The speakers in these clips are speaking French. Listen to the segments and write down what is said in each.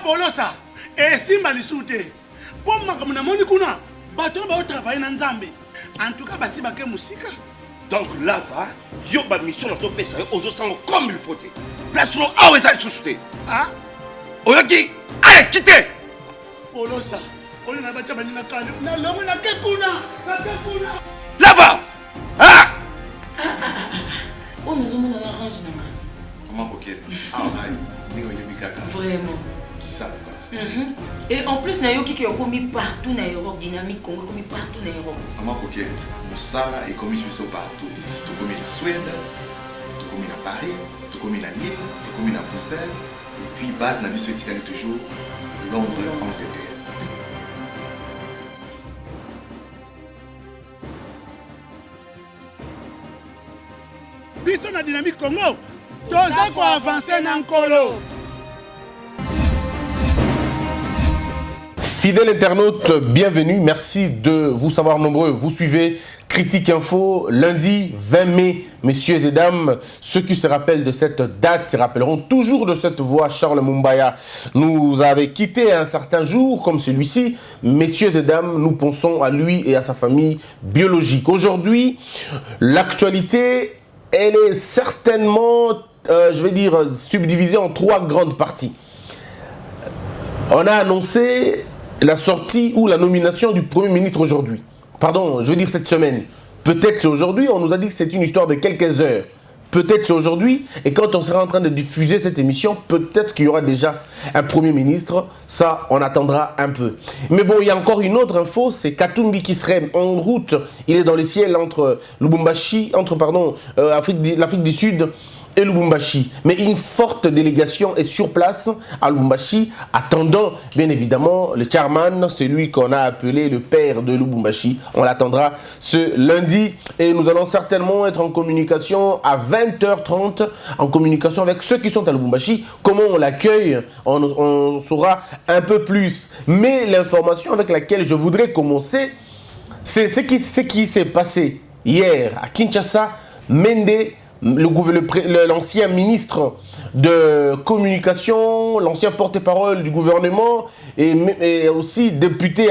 Polosa, et Simba Lissoute. Pour moi, comme on a kuna, bateau va travailler dans Zambé. En tout cas, basi baké musika. Donc là, va, yo ba mission dans ton pays, aux autres comme il faut. Place nous à où est-ce société. Ah? Oyaki, allez, quittez. Polosa, on a battu na kane. Na lomo na kekuna. Là va. Ah! On nous a mis dans l'orange. Comment coquette? Ah, vraiment. Qui ça? Et en plus, il y a qui ont commis partout dans l'Europe, dynamique Congo, commis partout dans l'Europe. Maman coquette, Moussala est commis partout. Tout commis en Suède, tout commis à Paris, tout commis à Lille, tout commis à Bruxelles. Et puis, base n'a vu ce toujours Londres, Angleterre. Biso na dynamique Congo. Toza ko avancer na nkolo. Fidèles internautes, bienvenue. Merci de vous savoir nombreux. Vous suivez Critique Info, lundi 20 mai. Messieurs et dames, ceux qui se rappellent de cette date se rappelleront toujours de cette voix. Charles Mumbaya nous avait quitté un certain jour comme celui-ci. Messieurs et dames, nous pensons à lui et à sa famille biologique. Aujourd'hui, l'actualité, elle est certainement, je vais dire, subdivisée en trois grandes parties. On a annoncé la sortie ou la nomination du Premier ministre aujourd'hui. Pardon, je veux dire cette semaine. Peut-être c'est aujourd'hui, on nous a dit que c'est une histoire de quelques heures. Peut-être c'est aujourd'hui, et quand on sera en train de diffuser cette émission, peut-être qu'il y aura déjà un Premier ministre. Ça, on attendra un peu. Mais bon, il y a encore une autre info, c'est Katumbi qui serait en route. Il est dans les ciels entre Lubumbashi, l'Afrique du Sud et Lubumbashi. Mais une forte délégation est sur place à Lubumbashi, attendant bien évidemment le chairman, celui qu'on a appelé le père de Lubumbashi. On l'attendra ce lundi et nous allons certainement être en communication à 20h30, en communication avec ceux qui sont à Lubumbashi. Comment on l'accueille, on saura un peu plus. Mais l'information avec laquelle je voudrais commencer, c'est ce qui s'est passé hier à Kinshasa. Mende, l'ancien ministre de communication, l'ancien porte-parole du gouvernement et aussi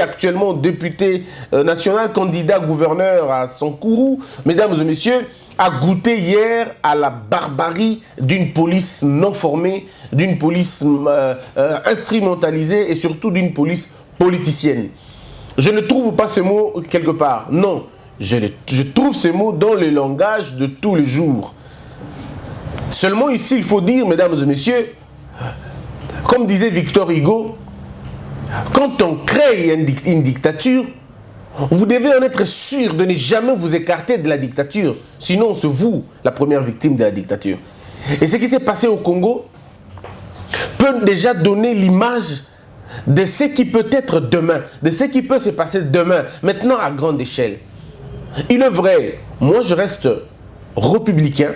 actuellement député national, candidat gouverneur à Sankourou, mesdames et messieurs, a goûté hier à la barbarie d'une police non formée, d'une police instrumentalisée et surtout d'une police politicienne. Je ne trouve pas ce mot quelque part, non. Je trouve ces mots dans le langage de tous les jours. Seulement ici, il faut dire, mesdames et messieurs, comme disait Victor Hugo, quand on crée une dictature, vous devez en être sûr de ne jamais vous écarter de la dictature. Sinon, c'est vous la première victime de la dictature. Et ce qui s'est passé au Congo peut déjà donner l'image de ce qui peut être demain, de ce qui peut se passer demain, maintenant à grande échelle. Il est vrai, moi je reste républicain,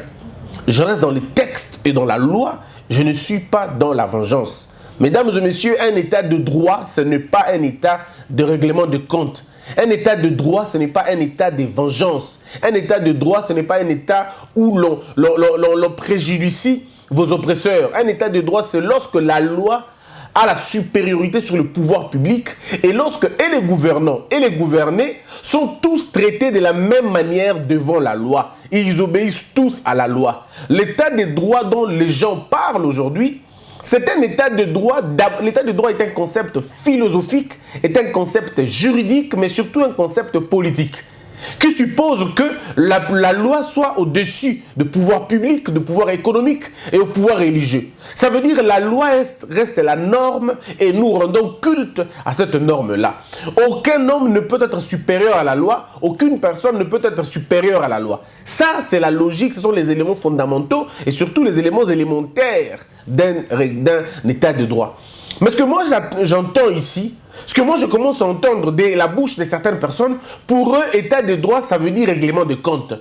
je reste dans les textes et dans la loi, je ne suis pas dans la vengeance. Mesdames et messieurs, un état de droit, ce n'est pas un état de règlement de compte. Un état de droit, ce n'est pas un état de vengeance. Un état de droit, ce n'est pas un état où l'on préjudicie vos oppresseurs. Un état de droit, c'est lorsque la loi a la supériorité sur le pouvoir public et lorsque et les gouvernants et les gouvernés sont tous traités de la même manière devant la loi. Ils obéissent tous à la loi. L'état de droit dont les gens parlent aujourd'hui, c'est un état de droit. L'état de droit est un concept philosophique, est un concept juridique, mais surtout un concept politique, qui suppose que la loi soit au-dessus du pouvoir public, du pouvoir économique et au pouvoir religieux. Ça veut dire que la loi reste la norme et nous rendons culte à cette norme-là. Aucun homme ne peut être supérieur à la loi, aucune personne ne peut être supérieure à la loi. Ça, c'est la logique, ce sont les éléments fondamentaux et surtout les éléments élémentaires d'un état de droit. Mais ce que moi j'entends ici, ce que moi je commence à entendre de la bouche de certaines personnes, pour eux, état de droit, ça veut dire règlement de compte.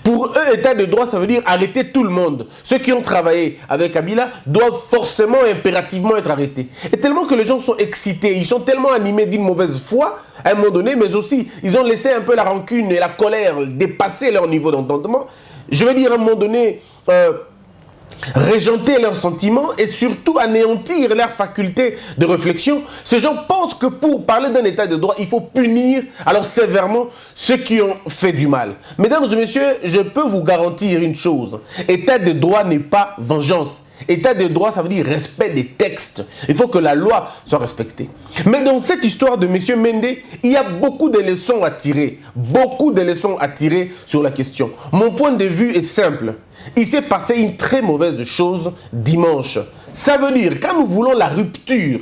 Pour eux, état de droit, ça veut dire arrêter tout le monde. Ceux qui ont travaillé avec Kabila doivent forcément, impérativement être arrêtés. Et tellement que les gens sont excités, ils sont tellement animés d'une mauvaise foi, à un moment donné, mais aussi, ils ont laissé un peu la rancune et la colère dépasser leur niveau d'entendement. Je veux dire, à un moment donné, régenter leurs sentiments et surtout anéantir leurs facultés de réflexion. Ces gens pensent que pour parler d'un état de droit, il faut punir alors sévèrement ceux qui ont fait du mal. Mesdames et messieurs, je peux vous garantir une chose. État de droit n'est pas vengeance. État de droit, ça veut dire respect des textes. Il faut que la loi soit respectée. Mais dans cette histoire de M. Mende, il y a beaucoup de leçons à tirer. Beaucoup de leçons à tirer sur la question. Mon point de vue est simple. Il s'est passé une très mauvaise chose dimanche. Ça veut dire, quand nous voulons la rupture,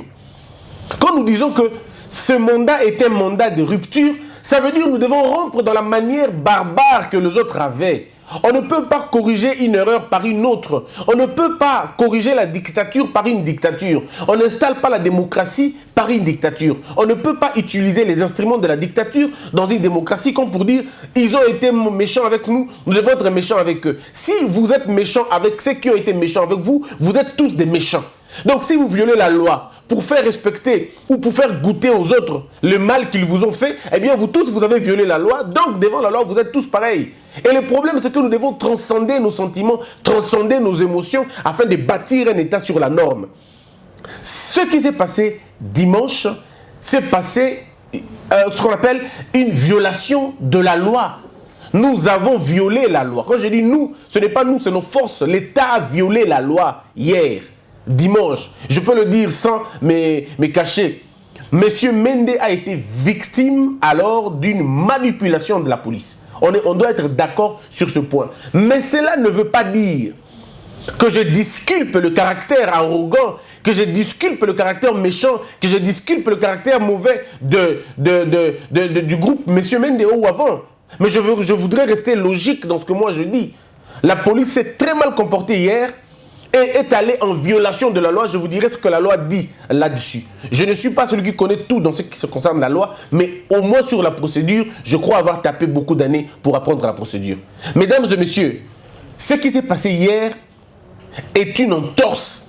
quand nous disons que ce mandat est un mandat de rupture, ça veut dire que nous devons rompre dans la manière barbare que les autres avaient. On ne peut pas corriger une erreur par une autre. On ne peut pas corriger la dictature par une dictature. On n'installe pas la démocratie par une dictature. On ne peut pas utiliser les instruments de la dictature dans une démocratie comme pour dire « ils ont été méchants avec nous, nous devons être méchants avec eux ». Si vous êtes méchants avec ceux qui ont été méchants avec vous, vous êtes tous des méchants. Donc si vous violez la loi pour faire respecter ou pour faire goûter aux autres le mal qu'ils vous ont fait, eh bien vous tous vous avez violé la loi, donc devant la loi vous êtes tous pareils. Et le problème c'est que nous devons transcender nos sentiments, transcender nos émotions afin de bâtir un état sur la norme. Ce qui s'est passé dimanche, c'est passé ce qu'on appelle une violation de la loi. Nous avons violé la loi. Quand je dis nous, ce n'est pas nous, c'est nos forces. L'État a violé la loi hier. Dimanche, je peux le dire sans me cacher. Monsieur Mende a été victime alors d'une manipulation de la police. On doit être d'accord sur ce point. Mais cela ne veut pas dire que je disculpe le caractère arrogant, que je disculpe le caractère méchant, que je disculpe le caractère mauvais du groupe Monsieur Mende ou avant. Mais je voudrais rester logique dans ce que moi je dis. La police s'est très mal comportée hier et est allé en violation de la loi. Je vous dirai ce que la loi dit là-dessus. Je ne suis pas celui qui connaît tout dans ce qui se concerne la loi, mais au moins sur la procédure, je crois avoir tapé beaucoup d'années pour apprendre la procédure. Mesdames et messieurs, ce qui s'est passé hier est une entorse.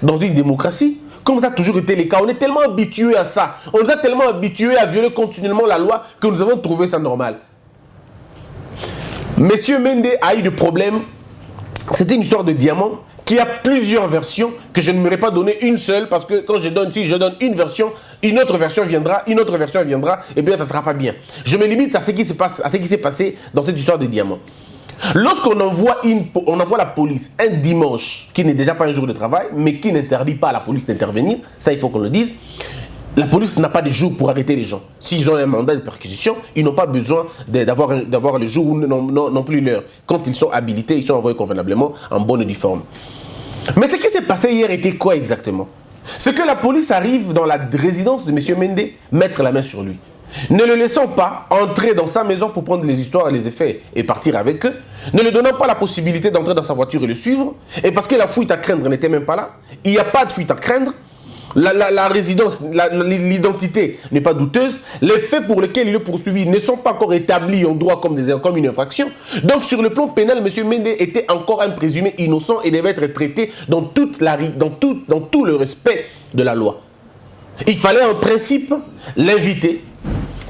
Dans une démocratie, comme ça a toujours été le cas, on est tellement habitué à ça. On nous a tellement habitués à violer continuellement la loi que nous avons trouvé ça normal. Monsieur Mende a eu des problèmes. C'était une histoire de diamant qui a plusieurs versions que je ne m'aurais pas donné une seule parce que quand je donne une version, une autre version viendra, et bien ça ne sera pas bien. Je me limite à ce qui s'est passé dans cette histoire de diamant. Lorsqu'on envoie la police un dimanche, qui n'est déjà pas un jour de travail, mais qui n'interdit pas à la police d'intervenir, ça il faut qu'on le dise, la police n'a pas de jour pour arrêter les gens. S'ils ont un mandat de perquisition, ils n'ont pas besoin d'avoir le jour ou non plus l'heure. Quand ils sont habilités, ils sont envoyés convenablement en bonne et due forme. Mais ce qui s'est passé hier était quoi exactement? C'est que la police arrive dans la résidence de M. Mende, mettre la main sur lui. Ne le laissant pas entrer dans sa maison pour prendre les histoires et les effets et partir avec eux, ne lui donnant pas la possibilité d'entrer dans sa voiture et le suivre, et parce que la fuite à craindre n'était même pas là, il n'y a pas de fuite à craindre, la résidence, l'identité n'est pas douteuse, les faits pour lesquels il est poursuivi ne sont pas encore établis en droit comme une infraction. Donc sur le plan pénal, M. Mende était encore un présumé innocent et devait être traité dans tout le respect de la loi. Il fallait en principe l'inviter,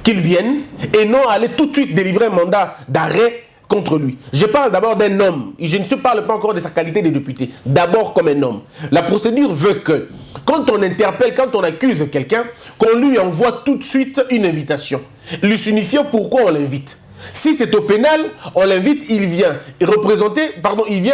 qu'il vienne et non aller tout de suite délivrer un mandat d'arrêt contre lui. Je parle d'abord d'un homme. Je ne parle pas encore de sa qualité de député. D'abord comme un homme. La procédure veut que quand on interpelle, quand on accuse quelqu'un, qu'on lui envoie tout de suite une invitation, lui signifiant pourquoi on l'invite. Si c'est au pénal, on l'invite, il vient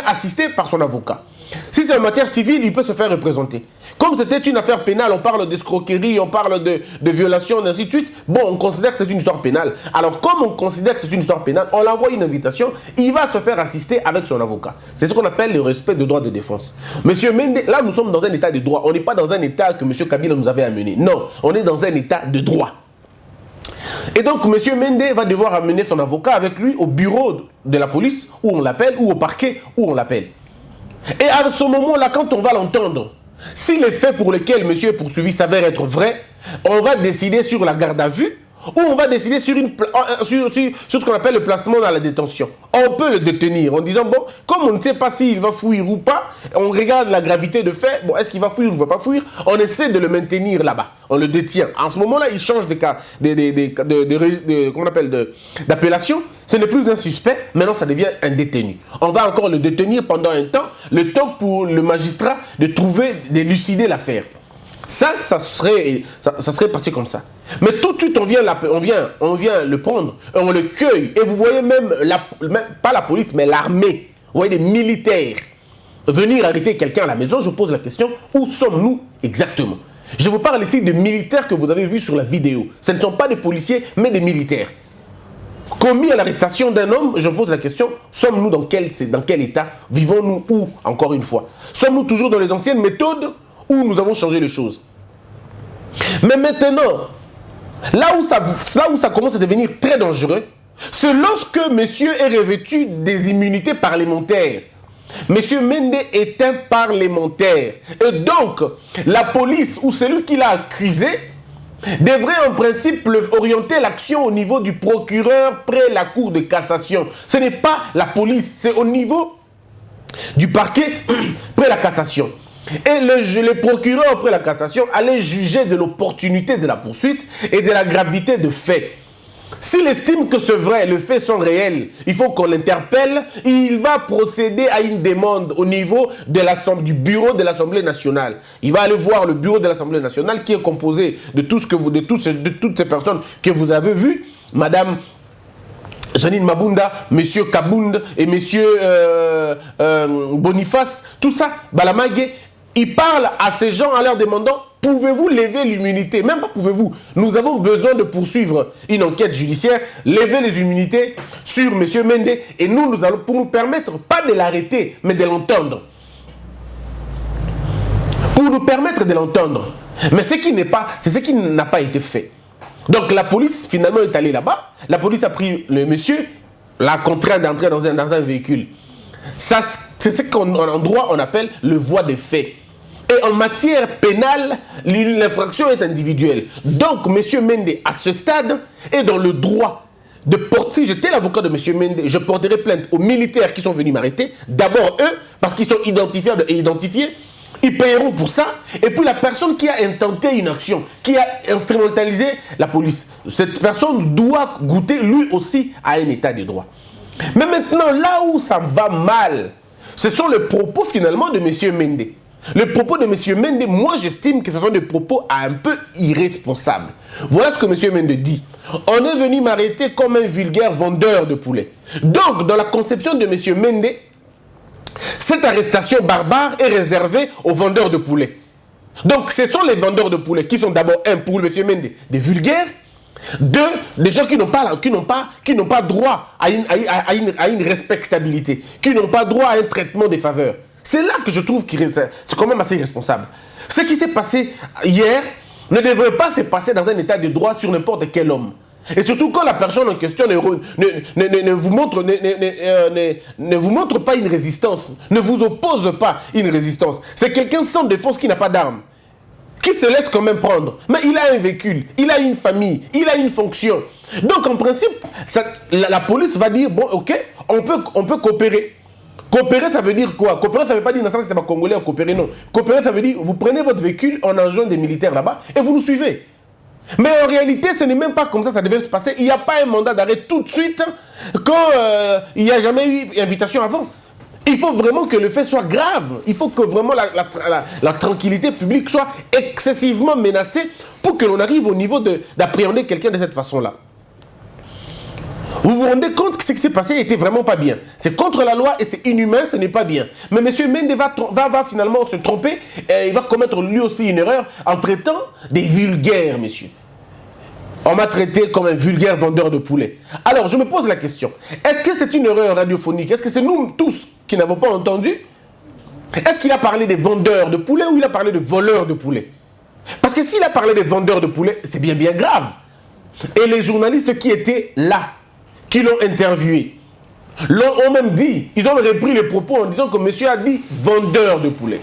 assister par son avocat. Si c'est en matière civile, il peut se faire représenter. Comme c'était une affaire pénale, on parle d'escroquerie, on parle de violation, ainsi de suite. Bon, on considère que c'est une histoire pénale. Alors, comme on considère que c'est une histoire pénale, on l'envoie une invitation, il va se faire assister avec son avocat. C'est ce qu'on appelle le respect de droit de défense. Monsieur Mende, là, nous sommes dans un état de droit. On n'est pas dans un état que monsieur Kabila nous avait amené. Non, on est dans un état de droit. Et donc, M. Mende va devoir amener son avocat avec lui au bureau de la police, où on l'appelle, ou au parquet, où on l'appelle. Et à ce moment-là, quand on va l'entendre, si les faits pour lesquels monsieur est poursuivi s'avèrent être vrais, on va décider sur la garde à vue ou on va décider sur ce qu'on appelle le placement dans la détention. On peut le détenir en disant, bon, comme on ne sait pas s'il va fuir ou pas, on regarde la gravité de fait, bon, est-ce qu'il va fuir ou il ne va pas fuir, on essaie de le maintenir là-bas, on le détient. En ce moment-là, il change d'appellation, ce n'est plus un suspect, maintenant ça devient un détenu. On va encore le détenir pendant un temps, le temps pour le magistrat de trouver, d'élucider l'affaire. Ça serait passé comme ça. Mais tout de suite, on vient le prendre, on le cueille. Et vous voyez même pas la police, mais l'armée. Vous voyez des militaires venir arrêter quelqu'un à la maison. Je pose la question, où sommes-nous exactement? Je vous parle ici de militaires que vous avez vus sur la vidéo. Ce ne sont pas des policiers, mais des militaires. Commis à l'arrestation d'un homme, je pose la question, sommes-nous dans quel état? Vivons-nous où, encore une fois? Sommes-nous toujours dans les anciennes méthodes ou nous avons changé les choses? Mais maintenant, là où ça commence à devenir très dangereux, c'est lorsque monsieur est revêtu des immunités parlementaires. Monsieur Mende est un parlementaire. Et donc, la police ou celui qui l'a accusé devrait en principe orienter l'action au niveau du procureur près la cour de cassation. Ce n'est pas la police, c'est au niveau du parquet près la cassation. Et le procureur près la cassation allait juger de l'opportunité de la poursuite et de la gravité de fait. S'il estime que c'est vrai, les faits sont réels, il faut qu'on l'interpelle, il va procéder à une demande au niveau du bureau de l'Assemblée nationale. Il va aller voir le bureau de l'Assemblée nationale qui est composé de toutes ces personnes que vous avez vues, Madame Janine Mabunda, Monsieur Kabound et Monsieur Boniface, tout ça, Balamagé. Il parle à ces gens en leur demandant, pouvez-vous lever l'immunité? Même pas pouvez-vous. Nous avons besoin de poursuivre une enquête judiciaire, lever les immunités sur M. Mende et nous allons, pour nous permettre, pas de l'arrêter, mais de l'entendre. Pour nous permettre de l'entendre. Mais c'est ce qui n'a pas été fait. Donc la police finalement est allée là-bas. La police a pris le monsieur, l'a contraint d'entrer dans un véhicule. C'est ce qu'en droit on appelle le voie des faits. Et en matière pénale, l'infraction est individuelle. Donc, M. Mende, à ce stade, est dans le droit de porter. Si j'étais l'avocat de M. Mende, je porterais plainte aux militaires qui sont venus m'arrêter. D'abord eux, parce qu'ils sont identifiables et identifiés. Ils paieront pour ça. Et puis la personne qui a intenté une action, qui a instrumentalisé la police, cette personne doit goûter lui aussi à un état de droit. Mais maintenant, là où ça va mal, ce sont les propos finalement de M. Mende. Les propos de M. Mende, moi j'estime que ce sont des propos un peu irresponsables. Voilà ce que M. Mende dit. On est venu m'arrêter comme un vulgaire vendeur de poulet. Donc, dans la conception de M. Mende, cette arrestation barbare est réservée aux vendeurs de poulet. Donc, ce sont les vendeurs de poulet qui sont d'abord, pour M. Mende, des vulgaires. Deux, des gens qui n'ont pas droit à une respectabilité, qui n'ont pas droit à un traitement des faveurs. C'est là que je trouve que c'est quand même assez irresponsable. Ce qui s'est passé hier ne devrait pas se passer dans un état de droit sur n'importe quel homme. Et surtout quand la personne en question ne vous montre pas une résistance, ne vous oppose pas une résistance. C'est quelqu'un sans défense qui n'a pas d'armes, qui se laisse quand même prendre. Mais il a un véhicule, il a une famille, il a une fonction. Donc en principe, la police va dire, bon ok, on peut coopérer. Coopérer, ça veut dire quoi? Coopérer, ça ne veut pas dire que c'est pas congolais à coopérer, non. Coopérer, ça veut dire vous prenez votre véhicule, on enjoint des militaires là-bas et vous nous suivez. Mais en réalité, ce n'est même pas comme ça devait se passer. Il n'y a pas un mandat d'arrêt tout de suite quand il n'y a jamais eu invitation avant. Il faut vraiment que le fait soit grave. Il faut que vraiment la tranquillité publique soit excessivement menacée pour que l'on arrive au niveau d'appréhender quelqu'un de cette façon-là. Vous vous rendez compte que ce qui s'est passé n'était vraiment pas bien. C'est contre la loi et c'est inhumain, ce n'est pas bien. Mais M. Mende va finalement se tromper et il va commettre lui aussi une erreur en traitant des vulgaires, messieurs. On m'a traité comme un vulgaire vendeur de poulet. Alors, je me pose la question. Est-ce que c'est une erreur radiophonique? Est-ce que c'est nous tous qui n'avons pas entendu? Est-ce qu'il a parlé des vendeurs de poulet ou il a parlé de voleurs de poulet? Parce que s'il a parlé des vendeurs de poulet, c'est bien grave. Et les journalistes qui étaient là, qui l'ont interviewé, ont même dit, ils ont repris les propos en disant que monsieur a dit vendeur de poulet.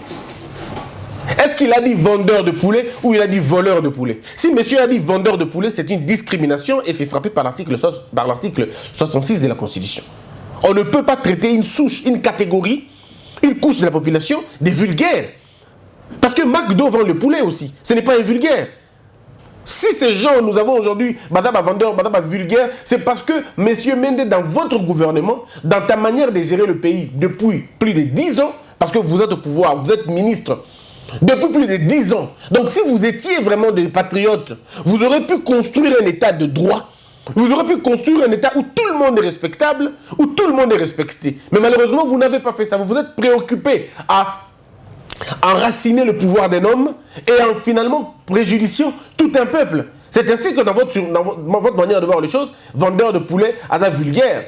Est-ce qu'il a dit vendeur de poulet ou il a dit voleur de poulet? Si monsieur a dit vendeur de poulet, c'est une discrimination et fait frapper par l'article 66 de la Constitution. On ne peut pas traiter une souche, une catégorie, une couche de la population des vulgaires. Parce que McDo vend le poulet aussi. Ce n'est pas un vulgaire. Si ces gens, nous avons aujourd'hui, madame vendeur, madame vulgaire, c'est parce que, monsieur Mende, dans votre gouvernement, dans ta manière de gérer le pays depuis plus de 10 ans, parce que vous êtes au pouvoir, vous êtes ministre depuis plus de 10 ans. Donc si vous étiez vraiment des patriotes, vous aurez pu construire un état de droit. Vous aurez pu construire un état où tout le monde est respectable, où tout le monde est respecté. Mais malheureusement, vous n'avez pas fait ça. Vous vous êtes préoccupé à enraciner le pouvoir d'un homme et en finalement préjudiciant tout un peuple. C'est ainsi que dans votre manière de voir les choses, vendeur de poulet à la vulgaire.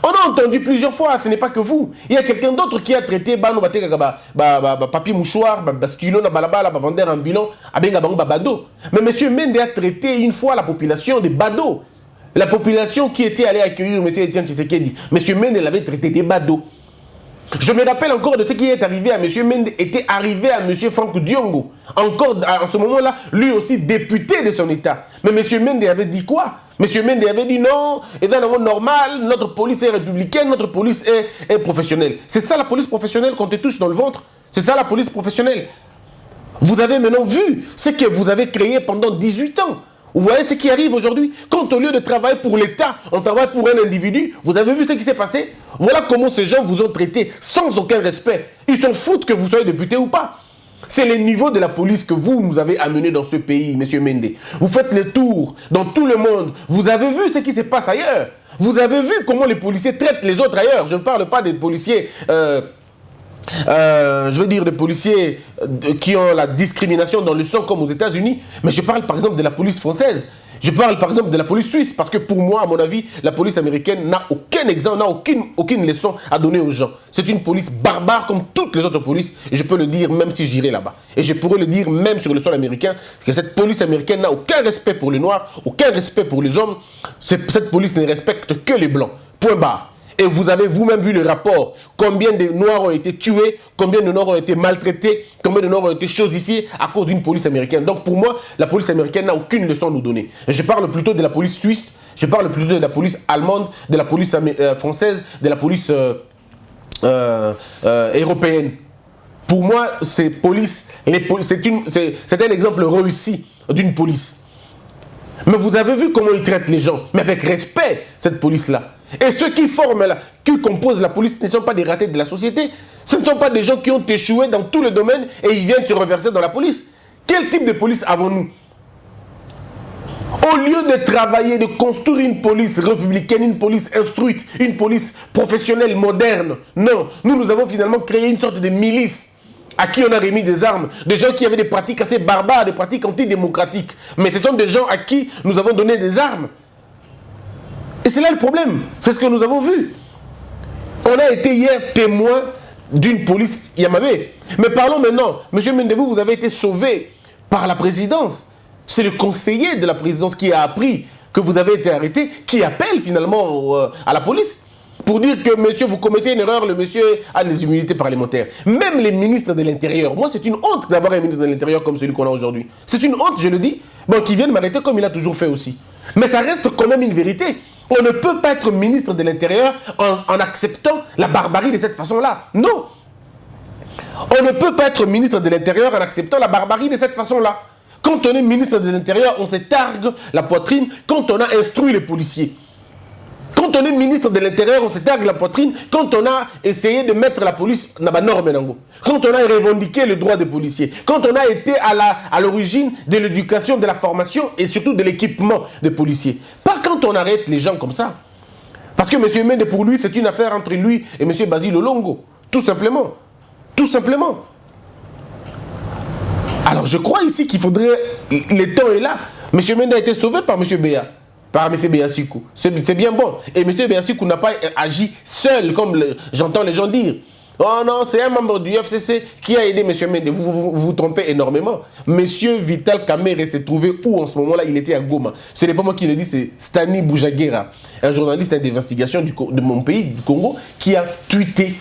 On a entendu plusieurs fois, ce n'est pas que vous. Il y a quelqu'un d'autre qui a traité papier mouchoir, stylo, vendeur ambulant, bado. Mais M. Mende a traité une fois la population des badauds. La population qui était allée accueillir M. Etienne Tshisekedi. M. Mende l'avait traité des badauds. Je me rappelle encore de ce qui est arrivé à M. Mende, était arrivé à M. Franck Diongo. Encore en ce moment-là, lui aussi député de son État. Mais M. Mende avait dit quoi? M. Mende avait dit non, c'est un monde normal, notre police est républicaine, notre police est professionnelle. C'est ça la police professionnelle qu'on te touche dans le ventre? C'est ça la police professionnelle? Vous avez maintenant vu ce que vous avez créé pendant 18 ans. Vous voyez ce qui arrive aujourd'hui? Quand au lieu de travailler pour l'État, on travaille pour un individu, vous avez vu ce qui s'est passé? Voilà comment ces gens vous ont traité sans aucun respect. Ils s'en foutent que vous soyez député ou pas. C'est le niveau de la police que vous nous avez amené dans ce pays, M. Mende. Vous faites le tour dans tout le monde. Vous avez vu ce qui se passe ailleurs. Vous avez vu comment les policiers traitent les autres ailleurs. Je ne parle pas des policiers... je veux dire des policiers qui ont la discrimination dans le sang comme aux États-Unis, mais je parle par exemple de la police française, je parle par exemple de la police suisse, parce que pour moi, à mon avis, la police américaine n'a aucun exemple, n'a aucune leçon à donner aux gens. C'est une police barbare comme toutes les autres polices, et je peux le dire même si j'irai là-bas. Et je pourrais le dire même sur le sol américain, que cette police américaine n'a aucun respect pour les Noirs, aucun respect pour les hommes. Cette police ne respecte que les Blancs. Point barre. Et vous avez vous-même vu le rapport. Combien de Noirs ont été tués, combien de Noirs ont été maltraités, combien de Noirs ont été chosifiés à cause d'une police américaine. Donc pour moi, la police américaine n'a aucune leçon à nous donner. Je parle plutôt de la police suisse, je parle plutôt de la police allemande, de la police française, de la police européenne. Pour moi, c'est un exemple réussi d'une police. Mais vous avez vu comment ils traitent les gens, mais avec respect, cette police-là. Et ceux qui qui composent la police ne sont pas des ratés de la société. Ce ne sont pas des gens qui ont échoué dans tous les domaines et ils viennent se reverser dans la police. Quel type de police avons-nous? Au lieu de travailler, de construire une police républicaine, une police instruite, une police professionnelle, moderne, non, nous avons finalement créé une sorte de milice à qui on a remis des armes, des gens qui avaient des pratiques assez barbares, des pratiques antidémocratiques. Mais ce sont des gens à qui nous avons donné des armes. Et c'est là le problème. C'est ce que nous avons vu. On a été hier témoin d'une police Yamabé. Mais parlons maintenant. Monsieur Mendevou, vous avez été sauvé par la présidence. C'est le conseiller de la présidence qui a appris que vous avez été arrêté, qui appelle finalement à la police pour dire que monsieur, vous commettez une erreur, le monsieur a des immunités parlementaires. Même les ministres de l'Intérieur. Moi, c'est une honte d'avoir un ministre de l'Intérieur comme celui qu'on a aujourd'hui. C'est une honte, je le dis. Bon, qui vienne m'arrêter comme il a toujours fait aussi. Mais ça reste quand même une vérité. On ne peut pas être ministre de l'Intérieur en acceptant la barbarie de cette façon-là. Non. On ne peut pas être ministre de l'Intérieur en acceptant la barbarie de cette façon-là. Quand on est ministre de l'Intérieur, on se targue la poitrine quand on a instruit les policiers. Quand on est ministre de l'Intérieur, on se targue la poitrine quand on a essayé de mettre la police dans la norme. Quand on a revendiqué le droit des policiers. Quand on a été à l'origine de l'éducation, de la formation et surtout de l'équipement des policiers. Pas quand on arrête les gens comme ça. Parce que M. Mende, pour lui, c'est une affaire entre lui et M. Basile Olongo. Tout simplement. Tout simplement. Alors je crois ici qu'il faudrait... Le temps est là. M. Mende a été sauvé par M. Béa. Par M. Béassikou. C'est bien bon. Et M. Béassikou n'a pas agi seul, comme j'entends les gens dire. Oh non, c'est un membre du FCC qui a aidé M. Mende. Vous trompez énormément. M. Vital Kamerhe s'est trouvé où en ce moment-là? Il était à Goma. Ce n'est pas moi qui le dis, c'est Stani Boujaguera, un journaliste d'investigation de mon pays, du Congo, qui a tweeté.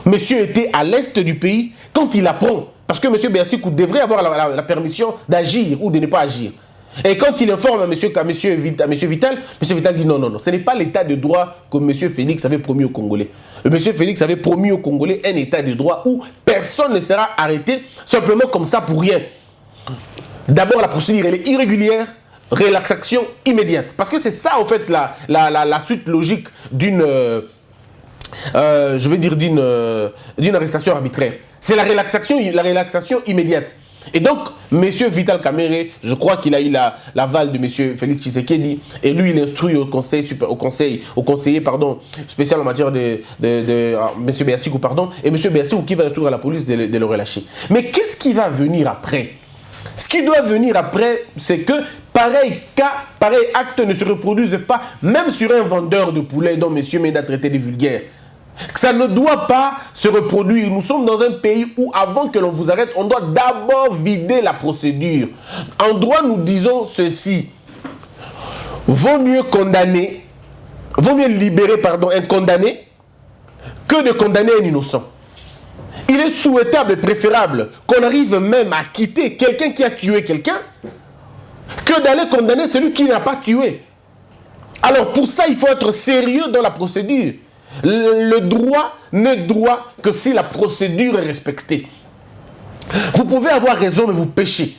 Monsieur était à l'est du pays quand il apprend. Parce que M. Béassikou devrait avoir la permission d'agir ou de ne pas agir. Et quand il informe à M. Vital, M. Vital dit non, non, non, ce n'est pas l'état de droit que M. Félix avait promis aux Congolais. M. Félix avait promis aux Congolais un état de droit où personne ne sera arrêté simplement comme ça pour rien. D'abord, la procédure, elle est irrégulière, relaxation immédiate. Parce que c'est ça, en fait, la suite logique d'une je vais dire d'une arrestation arbitraire. C'est la relaxation immédiate. Et donc, M. Vital Kamerhe, je crois qu'il a eu l'aval de M. Félix Tshisekedi, et lui, il instruit au conseiller spécial en matière de M. Béassikou, et M. Béassikou qui va instruire à la police de le relâcher. Mais qu'est-ce qui va venir après? Ce qui doit venir après, c'est que pareil cas, pareil acte ne se reproduise pas, même sur un vendeur de poulet dont M. Mende a traité de vulgaire. Ça ne doit pas se reproduire. Nous sommes dans un pays où, avant que l'on vous arrête, on doit d'abord vider la procédure. En droit, nous disons ceci. Vaut mieux libérer un condamné que de condamner un innocent. Il est souhaitable et préférable qu'on arrive même à quitter quelqu'un qui a tué quelqu'un que d'aller condamner celui qui n'a pas tué. Alors pour ça, il faut être sérieux dans la procédure. Le droit n'est droit que si la procédure est respectée. Vous pouvez avoir raison, mais vous péchez.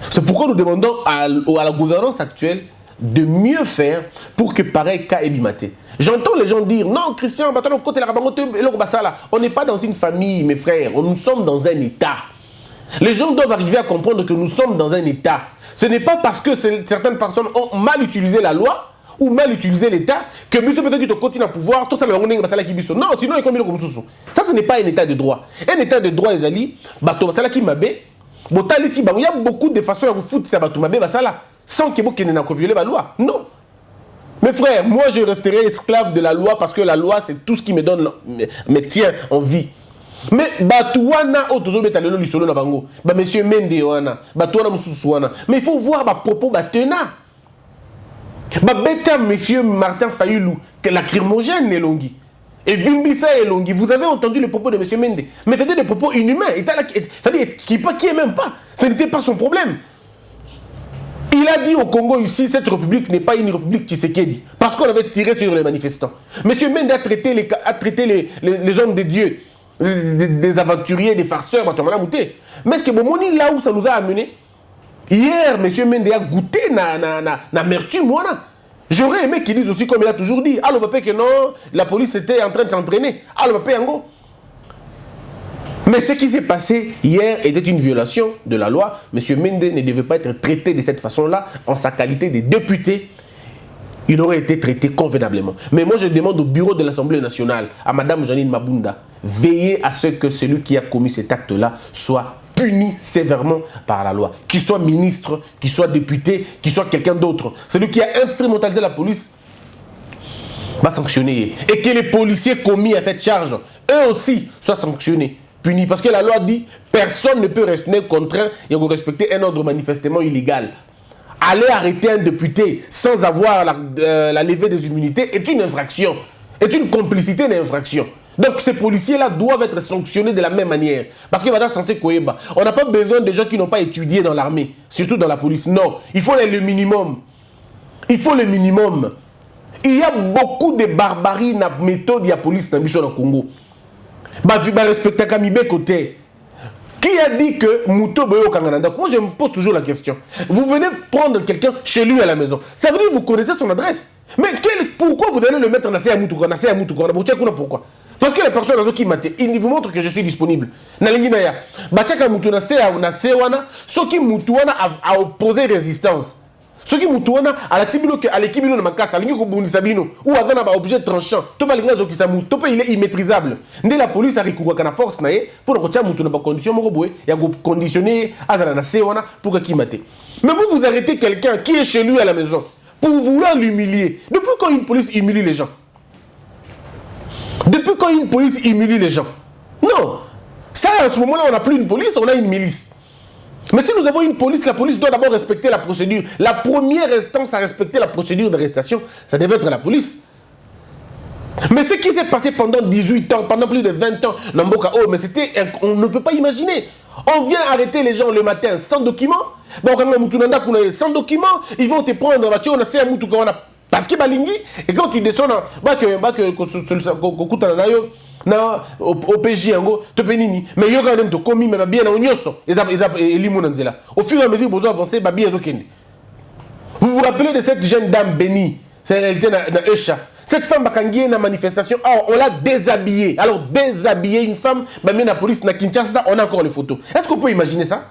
C'est pourquoi nous demandons à la gouvernance actuelle de mieux faire pour que pareil cas ébimaté. J'entends les gens dire, non, Christian, on n'est pas dans une famille, mes frères, nous sommes dans un État. Les gens doivent arriver à comprendre que nous sommes dans un État. Ce n'est pas parce que certaines personnes ont mal utilisé la loi ou mal utilisé l'État que peut-être qu'ils continuent à pouvoir, tout ça, non, sinon ils comme ça, ce n'est pas un État de droit. Un État de droit, les alliés, il y a beaucoup de façons à vous foutre sans que vous n'ayez violé la loi. Non. Mes frères, moi je resterai esclave de la loi parce que la loi c'est tout ce qui me tient en vie. Mais monsieur Mende mais il faut voir ma propos monsieur Martin Fayulu que la crimogène est longue. Et Vimbisa est longue. Vous avez entendu le propos de monsieur Mende. Mais c'était des propos inhumains. C'est-à-dire qui est même pas. Ce n'était pas son problème. Il a dit au Congo ici, cette république n'est pas une république Tshisekedi. Parce qu'on avait tiré sur les manifestants. Monsieur Mende a traité les hommes de Dieu, des aventuriers, des farceurs, mais est-ce que Bomoni, là où ça nous a amené, hier, monsieur Mende a goûté l'amertume. J'aurais aimé qu'il dise aussi, comme il a toujours dit, alors papa que non, la police était en train de s'entraîner. Alors papa Yango. Mais ce qui s'est passé hier était une violation de la loi. Monsieur Mende ne devait pas être traité de cette façon-là. En sa qualité de député, il aurait été traité convenablement. Mais moi, je demande au bureau de l'Assemblée nationale, à Madame Janine Mabunda, veillez à ce que celui qui a commis cet acte-là soit puni sévèrement par la loi. Qu'il soit ministre, qu'il soit député, qu'il soit quelqu'un d'autre. Celui qui a instrumentalisé la police va sanctionner. Et que les policiers commis à cette charge, eux aussi, soient sanctionnés. Puni. Parce que la loi dit personne ne peut rester contraint et respecter un ordre manifestement illégal. Aller arrêter un député sans avoir la levée des immunités est une infraction, est une complicité d'infraction. Donc ces policiers-là doivent être sanctionnés de la même manière. Parce que censé Koyeba, on n'a pas besoin de gens qui n'ont pas étudié dans l'armée, surtout dans la police. Non, il faut le minimum. Il faut le minimum. Il y a beaucoup de barbarie dans la méthode de la police dans le Congo. Respecter Kamibé côté. Qui a dit que Mouto Boyo Kangananda? Moi je me pose toujours la question. Vous venez prendre quelqu'un chez lui à la maison. Ça veut dire que vous connaissez son adresse. Mais pourquoi vous allez le mettre en assez à Moutou? Pourquoi? Parce que les personnes qui m'attendent, ils vous montrent que je suis disponible. Nalinginaya. Bachaka Moutou na sewana, ceux qui Moutouana a opposé résistance. Ceux qui Moutouana à l'équipe de Makassa, ou avec un objet tranchant, il est immaîtrisable. Dès la police a recouru à la force pour retirer Moutouna par condition, il y a conditionné à la sewana pour qu'il mate. Mais vous arrêtez quelqu'un qui est chez lui à la maison pour vouloir l'humilier. Depuis quand une police humilie les gens? Depuis quand une police humilie les gens? Non. Ça, à ce moment-là, on n'a plus une police, on a une milice. Mais si nous avons une police, la police doit d'abord respecter la procédure. La première instance à respecter la procédure d'arrestation, ça devait être la police. Mais ce qui s'est passé pendant 18 ans, pendant plus de 20 ans, mais on ne peut pas imaginer. On vient arrêter les gens le matin sans document. Sans document, ils vont te prendre, parce que Balingi, et quand tu descends au PJ, mais il y a quand même de commis, mais bien au nyoso, au fur et à mesure que vous avancez, vous vous rappelez de cette jeune dame bénie, elle était dans Echa. Cette femme bakangié na manifestation, on l'a déshabillée. Alors déshabiller une femme, bah mais la police na Kinshasa, on a encore les photos. Est-ce qu'on peut imaginer ça?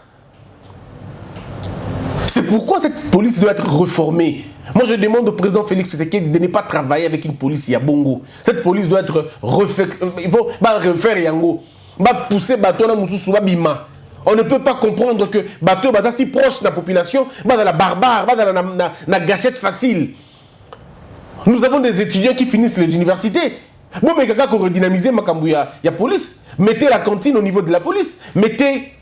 C'est pourquoi cette police doit être réformée. Moi, je demande au président Félix Tshisekedi de ne pas travailler avec une police Yabongo. Cette police doit être refaite. Il faut refaire Yango. Pousser Bateau na Moussou Bima. On ne peut pas comprendre que Bateau est si proche de la population, dans la barbare, dans la gâchette facile. Nous avons des étudiants qui finissent les universités. Bon, mais quelqu'un qui redynamiser Makambouya, il y a police. Mettez la cantine au niveau de la police. Mettez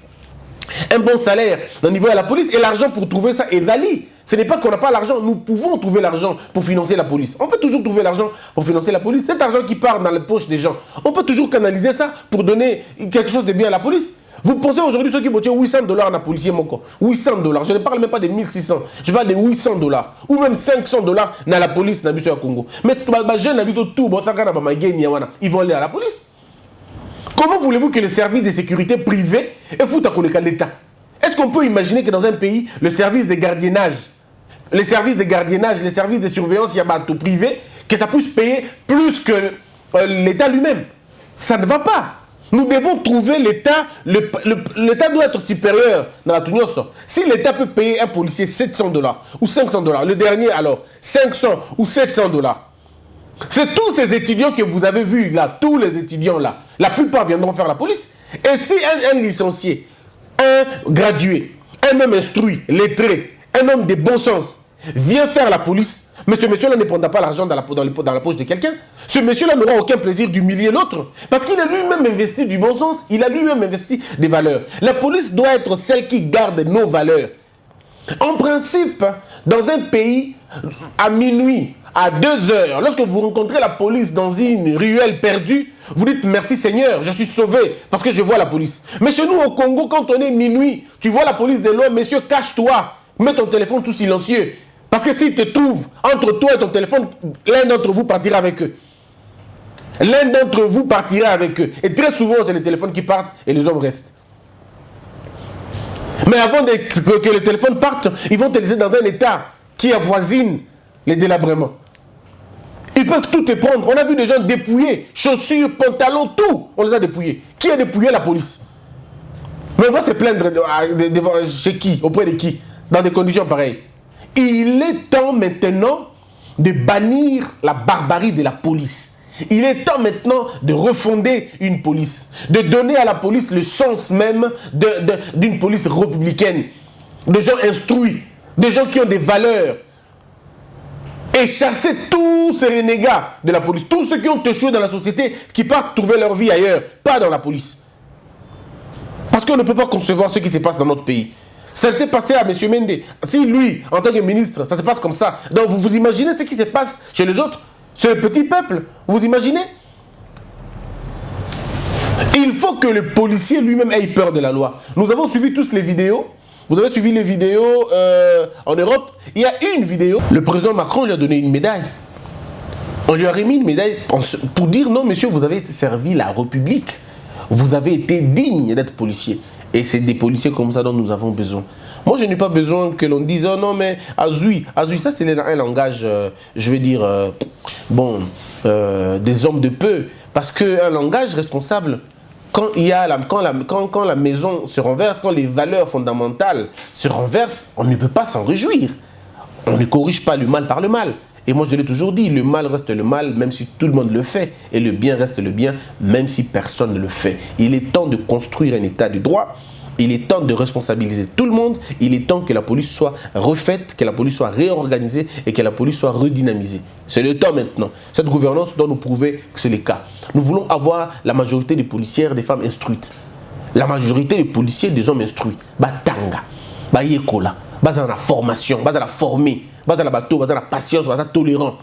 un bon salaire au niveau de la police. Et l'argent pour trouver ça est valide. Ce n'est pas qu'on n'a pas l'argent. Nous pouvons trouver l'argent pour financer la police. On peut toujours trouver l'argent pour financer la police. Cet argent qui part dans les poches des gens, on peut toujours canaliser ça pour donner quelque chose de bien à la police. Vous pensez aujourd'hui ceux qui vont $800 à la policier moko. $800. Je ne parle même pas de 1600. Je parle de $800. Ou même $500 dans la police dans le Congo. Mais les jeunes habitent tout. Ils vont aller à la police. Comment voulez-vous que le service de sécurité privé est foutu à l'État? Est-ce qu'on peut imaginer que dans un pays, le service de gardiennage, les services de surveillance, il y a tout privé, que ça puisse payer plus que l'État lui-même? Ça ne va pas. Nous devons trouver l'État, l'État doit être supérieur dans la Tunyoso. Si l'État peut payer un policier $700 ou $500, le dernier alors, 500 ou $700, c'est tous ces étudiants que vous avez vus là, tous les étudiants là, la plupart viendront faire la police. Et si un licencié, un gradué, un homme instruit, lettré, un homme de bon sens vient faire la police, mais ce monsieur-là ne prendra pas l'argent dans la poche de quelqu'un. Ce monsieur-là n'aura aucun plaisir d'humilier l'autre. Parce qu'il a lui-même investi du bon sens. Il a lui-même investi des valeurs. La police doit être celle qui garde nos valeurs. En principe, dans un pays, à minuit, à 2 heures, lorsque vous rencontrez la police dans une ruelle perdue, vous dites merci Seigneur, je suis sauvé parce que je vois la police. Mais chez nous au Congo, quand on est minuit, tu vois la police de loin, monsieur, cache-toi, mets ton téléphone tout silencieux. Parce que s'ils te trouvent entre toi et ton téléphone, l'un d'entre vous partira avec eux. L'un d'entre vous partira avec eux. Et très souvent, c'est les téléphones qui partent et les hommes restent. Mais avant que les téléphones partent, ils vont te laisser dans un état qui avoisine les délabrements. Ils peuvent tout te prendre. On a vu des gens dépouillés, chaussures, pantalons, tout. On les a dépouillés. Qui a dépouillé? La police. Mais on va se plaindre chez qui? Auprès de qui? Dans des conditions pareilles. Il est temps maintenant de bannir la barbarie de la police. Il est temps maintenant de refonder une police, de donner à la police le sens même d'une police républicaine, de gens instruits, de gens qui ont des valeurs, et chasser tous ces renégats de la police, tous ceux qui ont échoué dans la société, qui partent trouver leur vie ailleurs, pas dans la police. Parce qu'on ne peut pas concevoir ce qui se passe dans notre pays. Ça s'est passé à M. Mende. Si lui, en tant que ministre, ça se passe comme ça. Donc vous imaginez ce qui se passe chez les autres? C'est le petit peuple. Vous imaginez? Il faut que le policier lui-même ait peur de la loi. Nous avons suivi tous les vidéos. Vous avez suivi les vidéos en Europe. Il y a une vidéo. Le président Macron lui a donné une médaille. On lui a remis une médaille pour dire non, monsieur, vous avez servi la République. Vous avez été digne d'être policier. Et c'est des policiers comme ça dont nous avons besoin. Moi, je n'ai pas besoin que l'on dise « Oh non, mais Azui, ça c'est un langage, je vais dire, des hommes de peu. » Parce qu'un langage responsable, quand la maison se renverse, quand les valeurs fondamentales se renversent, on ne peut pas s'en réjouir. On ne corrige pas le mal par le mal. Et moi, je l'ai toujours dit, le mal reste le mal, même si tout le monde le fait. Et le bien reste le bien, même si personne ne le fait. Il est temps de construire un état de droit. Il est temps de responsabiliser tout le monde. Il est temps que la police soit refaite, que la police soit réorganisée et que la police soit redynamisée. C'est le temps maintenant. Cette gouvernance doit nous prouver que c'est le cas. Nous voulons avoir la majorité des policières, des femmes instruites. La majorité des policiers, des hommes instruits. Batanga, Bayekola, basé dans la formation, basé dans la formée. Basé la bateau, basé la patience, basé la tolérance.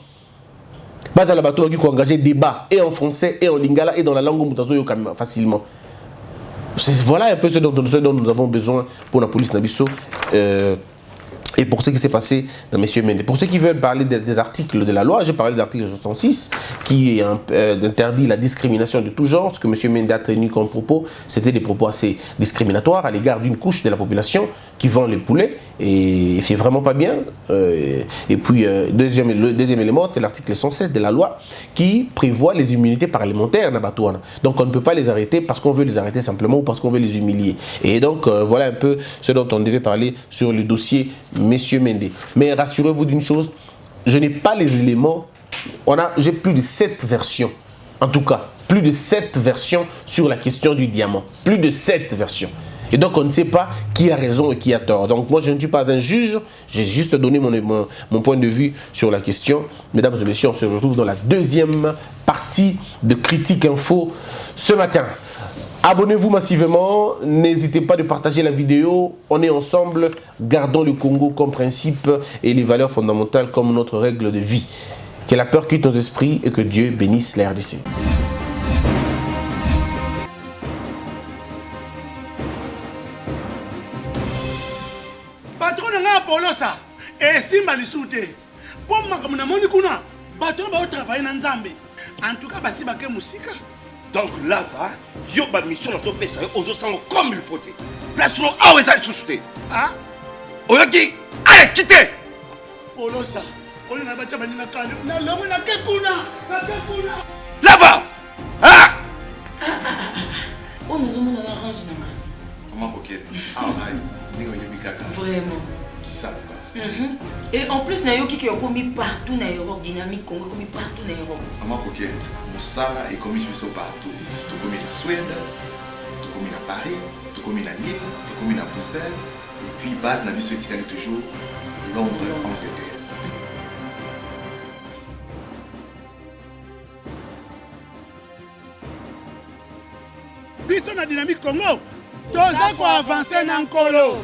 Basé la bateau qui peut engager débat et en français, et en lingala, et dans la langue moutazo facilement. Voilà un peu ce dont nous avons besoin pour la police Nabiso. Et pour ce qui s'est passé dans M. Mende. Pour ceux qui veulent parler des articles de la loi, j'ai parlé de l'article 66 qui interdit la discrimination de tout genre. Ce que M. Mende a tenu comme propos, c'était des propos assez discriminatoires à l'égard d'une couche de la population qui vend les poulets. Et c'est vraiment pas bien. Et puis, le deuxième élément, c'est l'article 107 de la loi qui prévoit les immunités parlementaires d'Abatouana. Donc, on ne peut pas les arrêter parce qu'on veut les arrêter simplement ou parce qu'on veut les humilier. Et donc, voilà un peu ce dont on devait parler sur le dossier Monsieur Mende. Mais rassurez-vous d'une chose, je n'ai pas les éléments. J'ai plus de 7 versions. En tout cas, plus de 7 versions sur la question du diamant. Plus de 7 versions. Et donc, on ne sait pas qui a raison et qui a tort. Donc, moi, je ne suis pas un juge. J'ai juste donné mon point de vue sur la question. Mesdames et messieurs, on se retrouve dans la deuxième partie de Critique Info ce matin. Abonnez-vous massivement. N'hésitez pas de partager la vidéo. On est ensemble. Gardons le Congo comme principe et les valeurs fondamentales comme notre règle de vie. Que la peur quitte nos esprits et que Dieu bénisse la RDC. Patron nga Polosa esimba lisute po makambo na moni kuna bato ba travailler na Nzambe en tout cas basi bake musika. Donc là va yo ba mission na to pesa yo ozo sango comme il faut. Place no awe za susute. Ah Oyoki allez quitter. Polosa on na bacha bani na kale na longo na kekuna Là va. Ah On nous a arrangé na Comment coquette? Ah, vraiment. Qui ça quoi? Et en plus, Nayo qui est commis partout dans l'Europe, dynamique, Congo commis partout dans l'Europe. Comment coquette? Moussala est commis partout. Tout commis en Suède, tout commis à Paris, tout commis à Lille, tout commis à Bruxelles. Et puis, base n'a vu ce qui toujours Londres, Angleterre. Biso na dynamique Congo, toza ko avancer na nkolo.